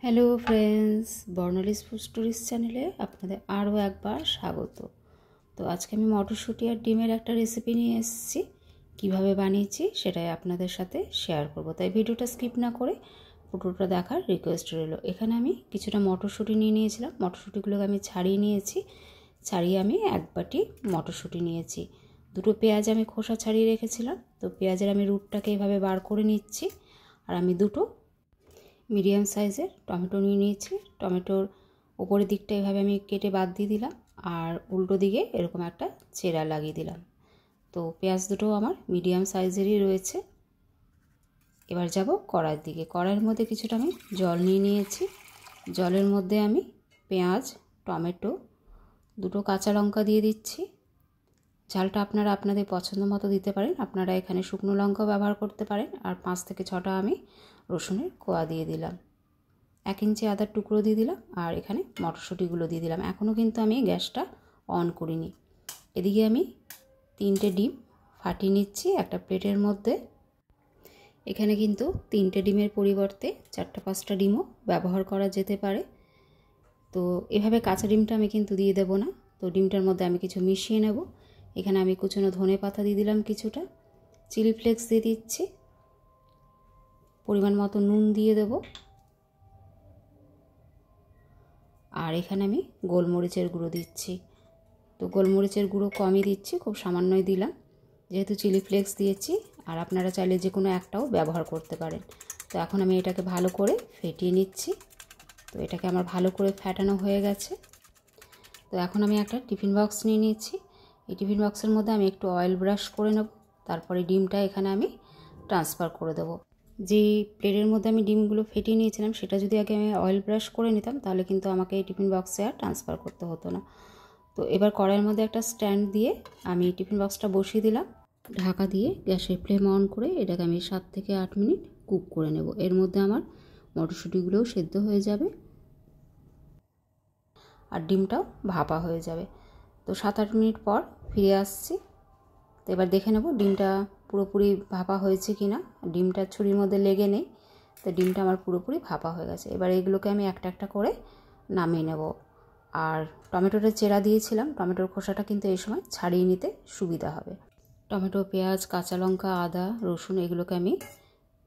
Hello friends, বর্ণালীস food stories চ্যানেলে আপনাদের আরও একবার স্বাগত। তো আজকে আমি মটরশুঁটি আর ডিমের একটা রেসিপি নিয়ে এসেছি। কিভাবে বানিয়েছি সেটাই আপনাদের সাথে শেয়ার করব, তাই ভিডিওটা স্কিপ না করে পুরোটা দেখার রিকোয়েস্ট রইল। এখানে আমি কিছুটা মটরশুঁটি নিয়ে নিয়েছিলাম, মটরশুঁটিগুলোকে আমি ছাড়িয়ে নিয়েছি। ছাড়িয়ে আমি এক বাটি মটরশুঁটি নিয়েছি। দুটো পেঁয়াজ আমি খোসা ছাড়িয়ে রেখেছিলাম, তো পেঁয়াজের আমি রুটটাকে এভাবে বার করে নিচ্ছি। আর আমি দুটো মিডিয়াম সাইজের টমেটো নিয়ে নিয়েছি। টমেটোর ওপরের দিকটা এভাবে আমি কেটে বাদ দিয়ে দিলাম, আর উল্টো দিকে এরকম একটা চেরা লাগিয়ে দিলাম। তো পেঁয়াজ দুটো আমার মিডিয়াম সাইজেরই রয়েছে। এবার যাব কড়াইয়ের দিকে। কড়াইয়ের মধ্যে কিছুটা আমি জল নিয়ে নিয়েছি। জলের মধ্যে আমি পেঁয়াজ, টমেটো, দুটো কাঁচা লঙ্কা দিয়ে দিচ্ছি। ঝালটা আপনারা আপনাদের পছন্দ মতো দিতে পারেন। আপনারা এখানে শুকনো লঙ্কাও ব্যবহার করতে পারেন। আর 5 থেকে 6টা আমি রসুনের কোয়া দিয়ে দিলাম। 1 ইঞ্চি আদার টুকরো দিয়ে দিলাম। আর এখানে মটরশুঁটিগুলো দিয়ে দিলাম। এখনও কিন্তু আমি গ্যাসটা অন করিনি। এদিকে আমি 3টে ডিম ফাটিয়ে নিচ্ছি একটা প্লেটের মধ্যে। এখানে কিন্তু 3টে ডিমের পরিবর্তে 4টা-5টা ডিমও ব্যবহার করা যেতে পারে। তো এভাবে কাঁচা ডিমটা আমি কিন্তু দিয়ে দেব না। তো ডিমটার মধ্যে আমি কিছু মিশিয়ে নেব। এখানে আমি কুচনো ধনে পাতা দিয়ে দিলাম, কিছুটা চিলি ফ্লেক্স দিয়ে দিচ্ছি, পরিমাণ মতো নুন দিয়ে দেব। আর এখানে আমি গোলমরিচের গুঁড়ো দিচ্ছি। তো গোলমরিচের গুঁড়ো কমই দিচ্ছি, খুব সামান্যই দিলাম, যেহেতু চিলি ফ্লেক্স দিয়েছি। আর আপনারা চাইলে যে কোনো একটাও ব্যবহার করতে পারেন। তো এখন আমি এটাকে ভালো করে ফেটিয়ে নিচ্ছি। তো এটাকে আমার ভালো করে ফেটানো হয়ে গেছে। তো এখন আমি একটা টিফিন বক্স নিয়ে নিয়েছি। এই টিফিন বক্সের মধ্যে আমি একটু অয়েল ব্রাশ করে নেব। তারপরে ডিমটা এখানে আমি ট্রান্সফার করে দেবো। যে প্লেটের মধ্যে আমি ডিমগুলো ফেটিয়ে নিয়েছিলাম সেটা যদি আগে আমি অয়েল ব্রাশ করে নিতাম, তাহলে কিন্তু আমাকে এই টিফিন বক্সে আর ট্রান্সফার করতে হতো না। তো এবার কড়াইয়ের মধ্যে একটা স্ট্যান্ড দিয়ে আমি টিফিন বক্সটা বসিয়ে দিলাম। ঢাকা দিয়ে গ্যাসের ফ্লেম অন করে এটাকে আমি 7 থেকে 8 মিনিট কুক করে নেব। এর মধ্যে আমার মটরশুঁটিগুলোও সেদ্ধ হয়ে যাবে আর ডিমটাও ভাপা হয়ে যাবে। তো 7-8 মিনিট পর ফিরে আসছি। তো এবার দেখে নেব ডিমটা পুরোপুরি ভাপা হয়েছে কি না। ডিমটা ছুরির মধ্যে লেগে নেই, তো ডিমটা আমার পুরোপুরি ভাপা হয়ে গেছে। এবার এগুলোকে আমি একটা একটা করে নামিয়ে নেব। আর টমেটোটা চেরা দিয়েছিলাম, টমেটোর খোসাটা কিন্তু এই সময় ছাড়িয়ে নিতে সুবিধা হবে। টমেটো, পেঁয়াজ, কাঁচা লঙ্কা, আদা, রসুন এগুলোকে আমি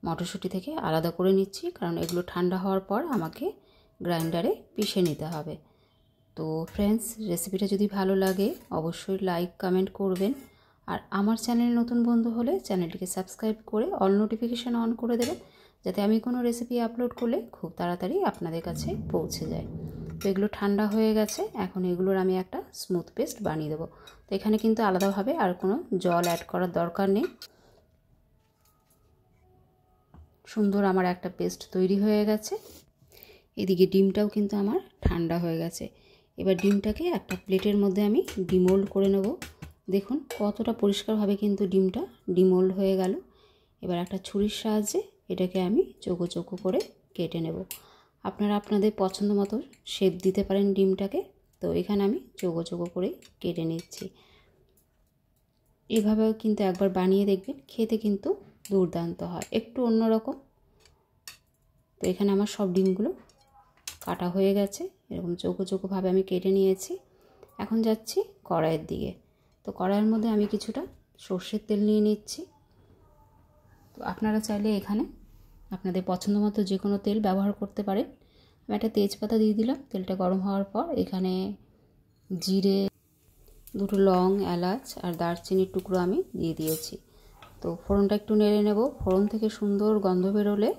মটরশুঁটি থেকে আলাদা করে নিচ্ছি, কারণ এগুলো ঠান্ডা হওয়ার পর আমাকে গ্রাইন্ডারে পিষে নিতে হবে। তো ফ্রেন্ডস, রেসিপিটা যদি ভালো লাগে অবশ্যই লাইক কমেন্ট করবেন। আর আমার চ্যানেলে নতুন বন্ধু হলে চ্যানেলটিকে সাবস্ক্রাইব করে অল নোটিফিকেশান অন করে দেবেন, যাতে আমি কোনো রেসিপি আপলোড করলে খুব তাড়াতাড়ি আপনাদের কাছে পৌঁছে যায়। তো এগুলো ঠান্ডা হয়ে গেছে। এখন এগুলোর আমি একটা স্মুথ পেস্ট বানিয়ে দেবো। তো এখানে কিন্তু আলাদাভাবে আর কোনো জল অ্যাড করার দরকার নেই। সুন্দর আমার একটা পেস্ট তৈরি হয়ে গেছে। এদিকে ডিমটাও কিন্তু আমার ঠান্ডা হয়ে গেছে। এবার ডিমটাকে একটা প্লেটের মধ্যে আমি ডিমোল্ড করে নেব। দেখুন কতটা পরিষ্কারভাবে কিন্তু ডিমটা ডিমোল্ড হয়ে গেল। এবার একটা ছুরির সাহায্যে এটাকে আমি চৌকো চৌকো করে কেটে নেব। আপনারা আপনাদের পছন্দ মতো শেপ দিতে পারেন ডিমটাকে। তো এখানে আমি চৌকো চৌকো করে কেটে নিচ্ছি। এভাবেও কিন্তু একবার বানিয়ে দেখবেন, খেতে কিন্তু দুর্দান্ত হয়, একটু অন্যরকম। তো এখানে আমার সব ডিমগুলো কাটা হয়ে গেছে। এরকম চৌকো চৌকোভাবে আমি কেটে নিয়েছি। এখন যাচ্ছি কড়াইয়ের দিকে। তো কড়াইয়ের মধ্যে আমি কিছুটা সর্ষের তেল নিয়ে নিচ্ছি। তো আপনারা চাইলে এখানে আপনাদের পছন্দ মতো যে কোনো তেল ব্যবহার করতে পারেন। আমি একটা তেজপাতা দিয়ে দিলাম। তেলটা গরম হওয়ার পর এখানে জিরে, দুটো লং, এলাচ আর দারচিনির টুকরো আমি দিয়ে দিয়েছি। তো ফোড়নটা একটু নেড়ে নেব। ফোড়ন থেকে সুন্দর গন্ধ বেরোলে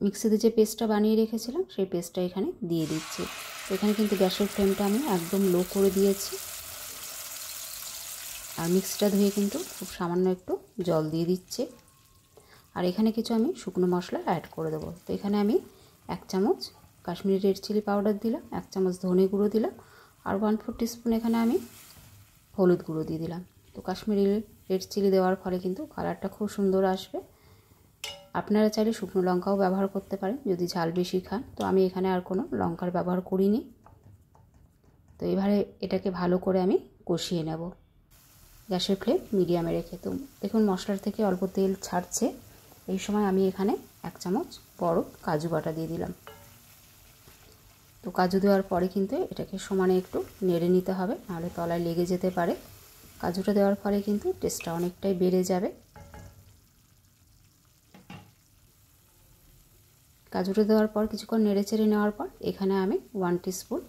মিক্সিতে যে পেস্টটা বানিয়ে রেখেছিলাম সেই পেস্টটা এখানে দিয়ে দিচ্ছি। এখানে কিন্তু গ্যাসের ফ্লেমটা আমি একদম লো করে দিয়েছি। আর মিক্সিটা ধুয়ে কিন্তু খুব সামান্য একটু জল দিয়ে দিচ্ছি। আর এখানে কিছু আমি শুকনো মশলা অ্যাড করে দেবো। তো এখানে আমি 1 চামচ কাশ্মীরি রেড চিলি পাউডার দিলাম, 1 চামচ ধনে গুঁড়ো দিলাম, আর 1/4 টিস্পুন এখানে আমি হলুদ গুঁড়ো দিয়ে দিলাম। তো কাশ্মীরি রেড চিলি দেওয়ার ফলে কিন্তু কালারটা খুব সুন্দর আসবে। আপনারা চাইলে শুকনো লঙ্কাও ব্যবহার করতে পারেন যদি ঝাল বেশি খান। তো আমি এখানে আর কোনো লঙ্কার ব্যবহার করিনি। তো এবারে এটাকে ভালো করে আমি কষিয়ে নেব গ্যাসের ফ্লেম মিডিয়ামে রেখে। তো দেখুন মশলার থেকে অল্প তেল ছাড়ছে। এই সময় আমি এখানে 1 চামচ বড় কাজু বাটা দিয়ে দিলাম। তো কাজু দেওয়ার পরে কিন্তু এটাকে সমানে একটু নেড়ে নিতে হবে, নাহলে তলায় লেগে যেতে পারে। কাজুটা দেওয়ার ফলে কিন্তু টেস্টটা অনেকটাই বেড়ে যাবে। কাজুটা দেওয়ার পর কিছুক্ষণ নেড়ে চেড়ে নেওয়ার পর এখানে আমি 1 টিস্পুন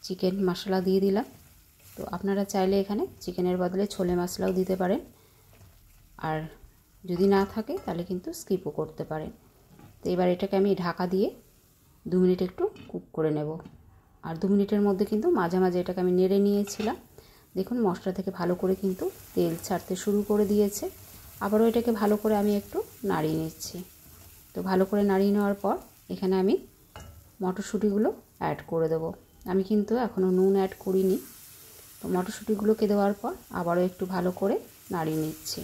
চিকেন মশলা দিয়ে দিলাম। তো আপনারা চাইলে এখানে চিকেনের বদলে ছোলে মশলাও দিতে পারেন, আর যদি না থাকে তাহলে কিন্তু স্কিপও করতে পারেন। তো এবার এটাকে আমি ঢাকা দিয়ে 2 মিনিট একটু কুক করে নেব। আর 2 মিনিটের মধ্যে কিন্তু মাঝে মাঝে এটাকে আমি নেড়ে নিয়েছিলাম। দেখুন মশলা থেকে ভালো করে কিন্তু তেল ছাড়তে শুরু করে দিয়েছে। আবারও এটাকে ভালো করে আমি একটু নাড়িয়ে নিচ্ছি। তো ভালো করে নাড়িয়ে নেওয়ার পর এখানে আমি মটরশুঁটিগুলো অ্যাড করে দেবো। আমি কিন্তু এখনও নুন অ্যাড করিনি। তো মটরশুঁটিগুলোকে দেওয়ার পর আবারও একটু ভালো করে নাড়িয়ে নিচ্ছি।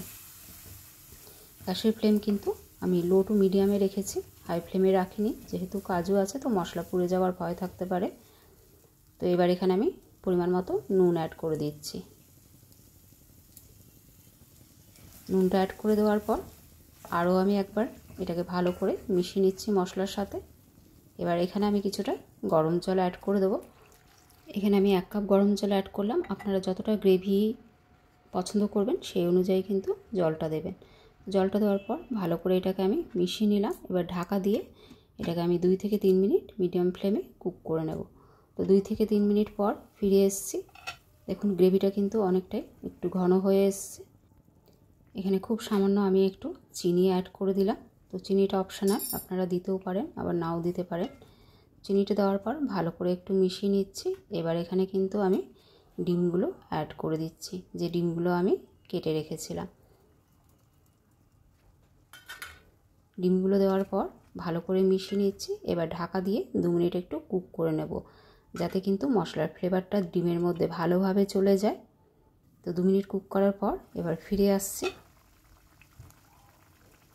গ্যাসের ফ্লেম কিন্তু আমি লো টু মিডিয়ামে রেখেছি, হাই ফ্লেমে রাখিনি, যেহেতু কাজু আছে তো মশলা পুড়ে যাওয়ার ভয় থাকতে পারে। তো এবার এখানে আমি পরিমাণ মতো নুন অ্যাড করে দিচ্ছি। নুনটা অ্যাড করে দেওয়ার পর আরও আমি একবার এটাকে ভালো করে মিশিয়ে নিচ্ছি মশলার সাথে। এবার এখানে আমি কিছুটা গরম জল অ্যাড করে দেবো। এখানে আমি 1 কাপ গরম জল অ্যাড করলাম। আপনারা যতটা গ্রেভি পছন্দ করবেন সেই অনুযায়ী কিন্তু জলটা দেবেন। জলটা দেওয়ার পর ভালো করে এটাকে আমি মিশিয়ে নিলাম। এবার ঢাকা দিয়ে এটাকে আমি 2 থেকে 3 মিনিট মিডিয়াম ফ্লেমে কুক করে নেব। তো 2 থেকে 3 মিনিট পর ফিরে এসেছি। দেখুন গ্রেভিটা কিন্তু অনেকটাই একটু ঘন হয়ে এসেছে। এখানে খুব সামান্য আমি একটু চিনি অ্যাড করে দিলাম। তো চিনিটা অপশনাল, আপনারা দিতেও পারেন আবার নাও দিতে পারেন। চিনিটা দেওয়ার পর ভালো করে একটু মিশিয়ে নিচ্ছি। এবার এখানে কিন্তু আমি ডিমগুলো অ্যাড করে দিচ্ছি, যে ডিমগুলো আমি কেটে রেখেছিলাম। ডিমগুলো দেওয়ার পর ভালো করে মিশিয়ে নিচ্ছি। এবার ঢাকা দিয়ে 2 মিনিট একটু কুক করে নেব, যাতে কিন্তু মশলার ফ্লেভারটা ডিমের মধ্যে ভালোভাবে চলে যায়। তো 2 মিনিট কুক করার পর এবার ফিরে আসছি।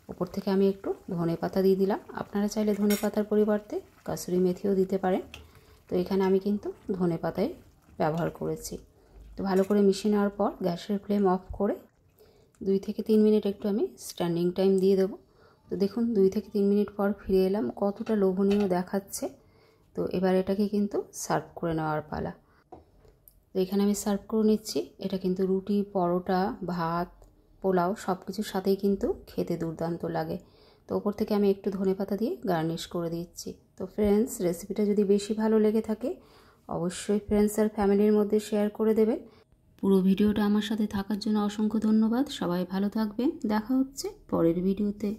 উপর থেকে আমি একটু ধনেপাতা দিয়ে দিলাম। আপনারা চাইলে ধনেপাতার পরিবর্তে কাসুরি মেথিও দিতে পারেন। তো এখানে আমি কিন্তু ধনেপাতাই ব্যবহার করেছি। তো ভালো করে মিশিয়ে নেওয়ার পর গ্যাসের ফ্লেম অফ করে 2 থেকে 3 মিনিট একটু আমি স্ট্যান্ডিং টাইম দিয়ে দেবো। তো দেখুন 2 থেকে 3 মিনিট পর ফিরে এলাম, কতটা লোভনীয় দেখাচ্ছে। তো এবার এটাকে কিন্তু সার্ভ করে নেওয়ার পালা। তো এখানে আমি সার্ভ করে নিচ্ছি। এটা কিন্তু রুটি, পরোটা, ভাত, পোলাও সব কিছুর সাথেই কিন্তু খেতে দুর্দান্ত লাগে। তো ওপর থেকে আমি একটু ধনেপাতা দিয়ে গার্নিশ করে দিচ্ছি। তো ফ্রেন্ডস, রেসিপিটা যদি বেশি ভালো লেগে থাকে অবশ্যই ফ্রেন্ডস আর ফ্যামিলির মধ্যে শেয়ার করে দেবেন। পুরো ভিডিওটা আমার সাথে থাকার জন্য অসংখ্য ধন্যবাদ। সবাই ভালো থাকবেন। দেখা হচ্ছে পরের ভিডিওতে।